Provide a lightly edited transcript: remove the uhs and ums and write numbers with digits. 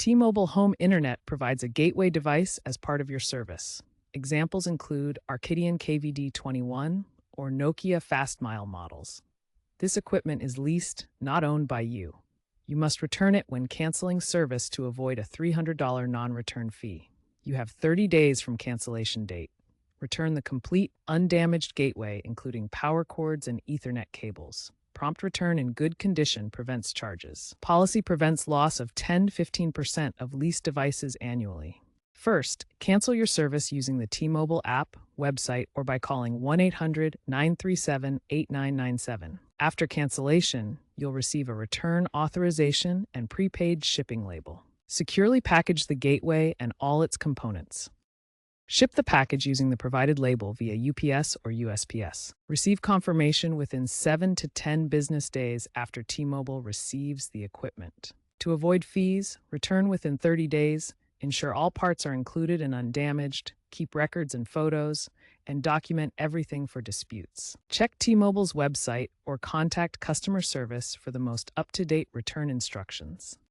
T-Mobile Home Internet provides a gateway device as part of your service. Examples include Arcadian KVD21 or Nokia FastMile models. This equipment is leased, not owned by you. You must return it when canceling service to avoid a $300 non-return fee. You have 30 days from cancellation date. Return the complete, undamaged gateway, including power cords and Ethernet cables. Prompt return in good condition prevents charges. Policy prevents loss of 10-15% of leased devices annually. First, cancel your service using the T-Mobile app, website, or by calling 1-800-937-8997. After cancellation, you'll receive a return authorization and prepaid shipping label. Securely package the gateway and all its components. Ship the package using the provided label via UPS or USPS. Receive confirmation within 7 to 10 business days after T-Mobile receives the equipment. To avoid fees, return within 30 days, ensure all parts are included and undamaged, keep records and photos, and document everything for disputes. Check T-Mobile's website or contact customer service for the most up-to-date return instructions.